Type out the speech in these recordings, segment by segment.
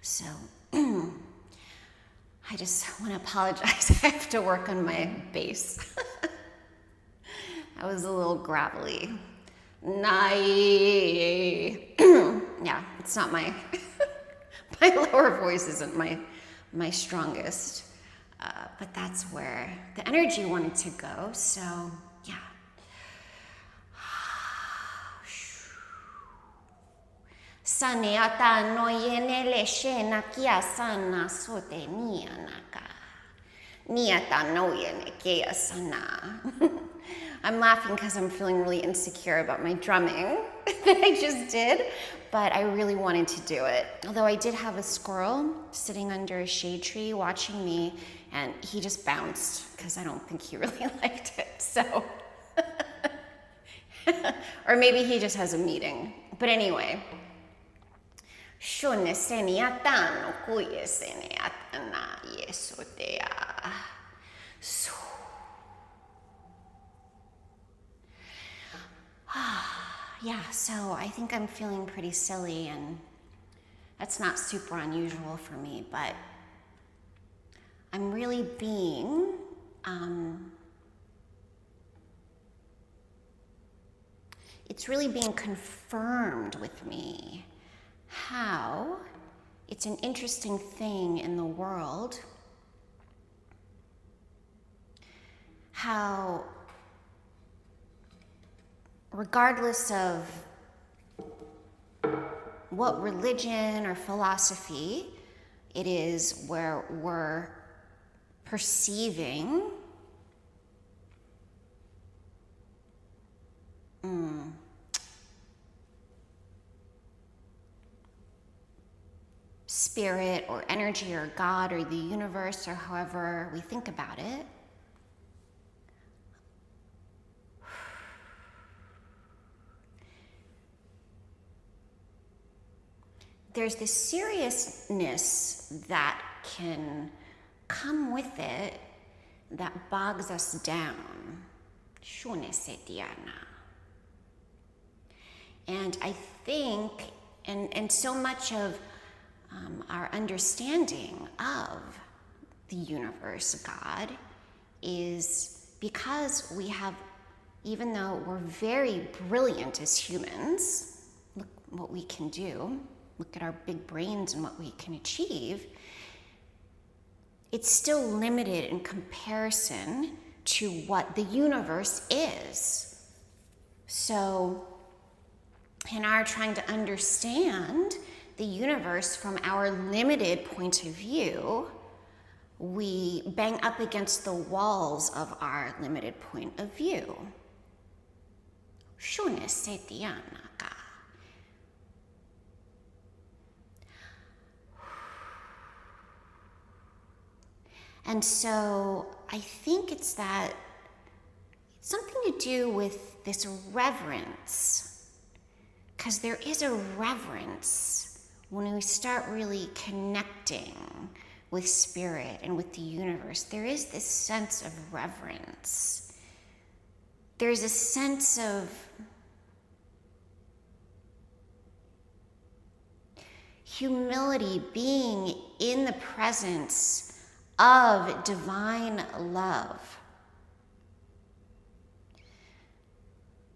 So I just want to apologize. I have to work on my bass. That was a little gravelly. Yeah, it's not my my lower voice isn't my strongest, but that's where the energy wanted to go. So yeah. Saneata no yenele shena kia sana sote nianaka. Niata no yene kia sana. I'm laughing because I'm feeling really insecure about my drumming that I just did, but I really wanted to do it. Although I did have a squirrel sitting under a shade tree watching me, and he just bounced because I don't think he really liked it. So, or maybe he just has a meeting. But anyway. Shone seniatano kuye seniatana yesotea. So. Yeah, so I think I'm feeling pretty silly, and that's not super unusual for me, but I'm really being it's really being confirmed with me how it's an interesting thing in the world, how regardless of what religion or philosophy it is where we're perceiving spirit or energy or God or the universe or however we think about it, there's this seriousness that can come with it that bogs us down. And I think, and so much of our understanding of the universe, God, is because we have, even though we're very brilliant as humans, look what we can do, look at our big brains and what we can achieve, it's still limited in comparison to what the universe is. So, in our trying to understand the universe from our limited point of view, we bang up against the walls of our limited point of view. And so I think it's something to do with this reverence, because there is a reverence when we start really connecting with spirit and with the universe. There is this sense of reverence. There's a sense of humility, being in the presence of divine love.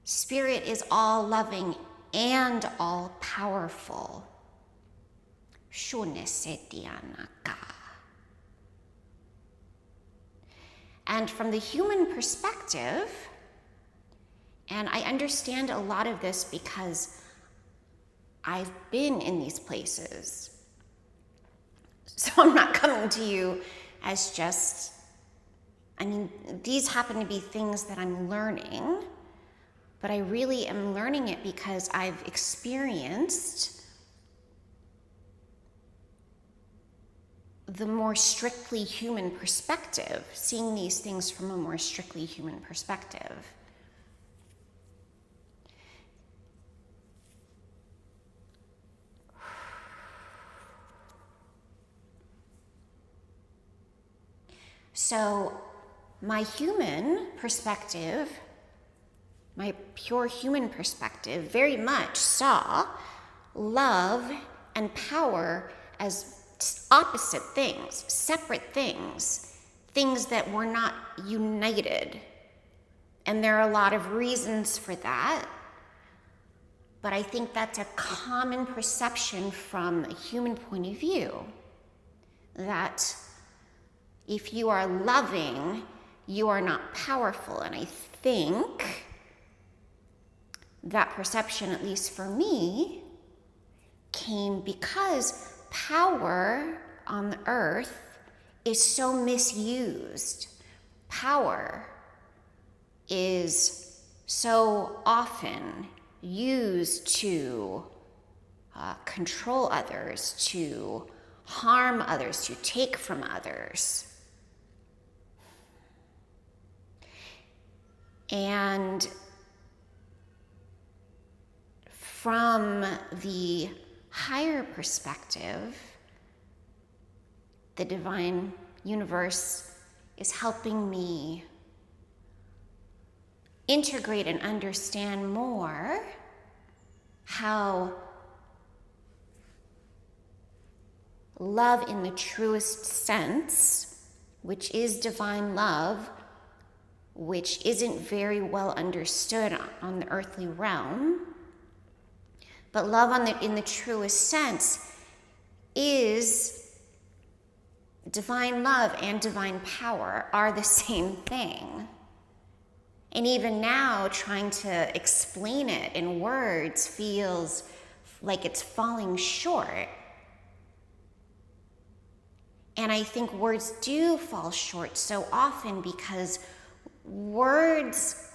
Spirit is all loving and all powerful. And from the human perspective, and I understand a lot of this because I've been in these places. So I'm not coming to you as just, these happen to be things that I'm learning, but I really am learning it because I've experienced the more strictly human perspective, seeing these things from a more strictly human perspective. So my human perspective, my pure human perspective, very much saw love and power as opposite things, separate things, things that were not united. And there are a lot of reasons for that. But I think that's a common perception from a human point of view, that if you are loving, you are not powerful. And I think that perception, at least for me, came because power on the earth is so misused. Power is so often used to control others, to harm others, to take from others. And from the higher perspective, the divine universe is helping me integrate and understand more how love in the truest sense, which is divine love, which isn't very well understood on the earthly realm, but love in the truest sense is divine love and divine power are the same thing. And even now, trying to explain it in words feels like it's falling short. And I think words do fall short so often because words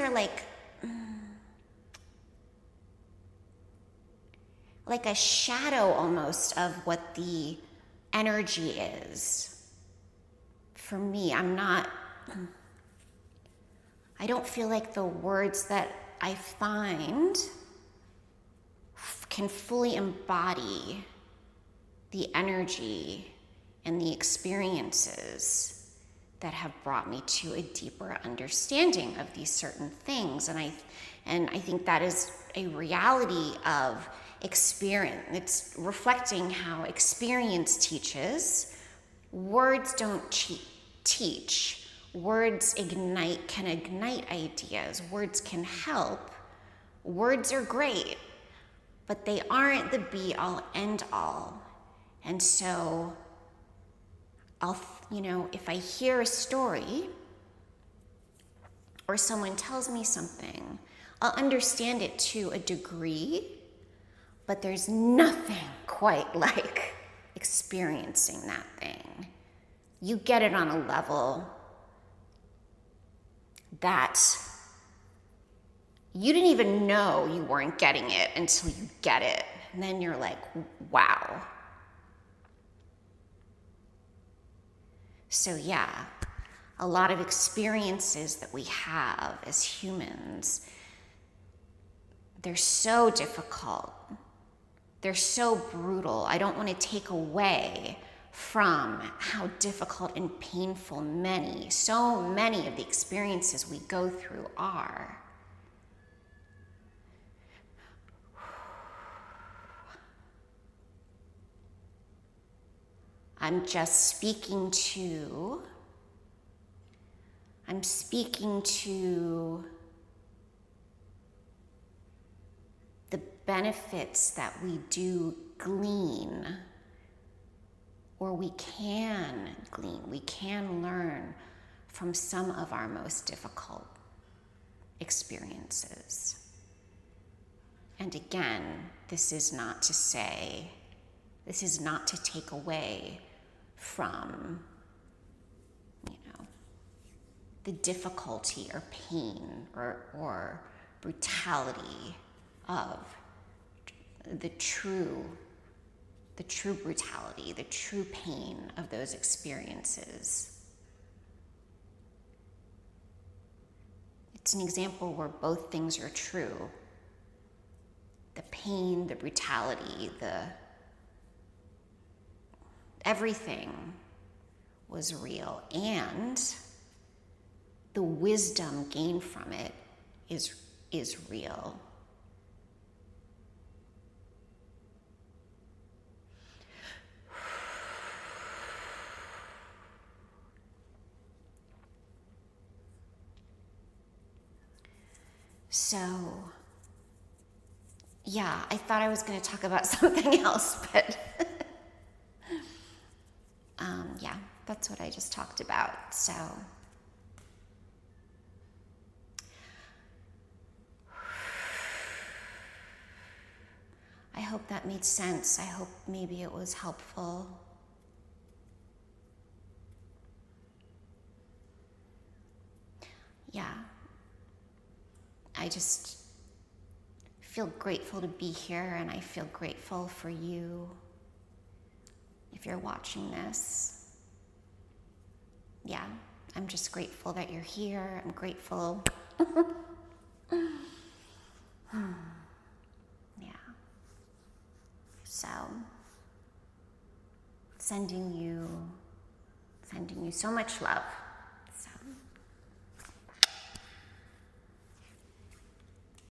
are like a shadow almost of what the energy is. For me, I don't feel like the words that I find can fully embody the energy and the experiences that have brought me to a deeper understanding of these certain things. And I think that is a reality of experience. It's reflecting how experience teaches. Words don't teach. Words can ignite ideas. Words can help. Words are great, but they aren't the be-all, end-all. And so if I hear a story or someone tells me something, I'll understand it to a degree, but there's nothing quite like experiencing that thing. You get it on a level that you didn't even know you weren't getting it until you get it. And then you're like, wow. So yeah, a lot of experiences that we have as humans, they're so difficult. They're so brutal. I don't want to take away from how difficult and painful so many of the experiences we go through are. I'm speaking to the benefits that we do glean, or we can glean, we can learn from some of our most difficult experiences. And again, this is not to take away from, the difficulty or pain or brutality of the true brutality, the true pain of those experiences. It's an example where both things are true. The pain, the brutality, everything was real, and the wisdom gained from it is real. So, yeah, I thought I was going to talk about something else, but yeah, that's what I just talked about. So, I hope that made sense. I hope maybe it was helpful. Yeah, I just feel grateful to be here, and I feel grateful for you if you're watching this. Yeah, I'm just grateful that you're here. I'm grateful. Yeah. So, sending you so much love.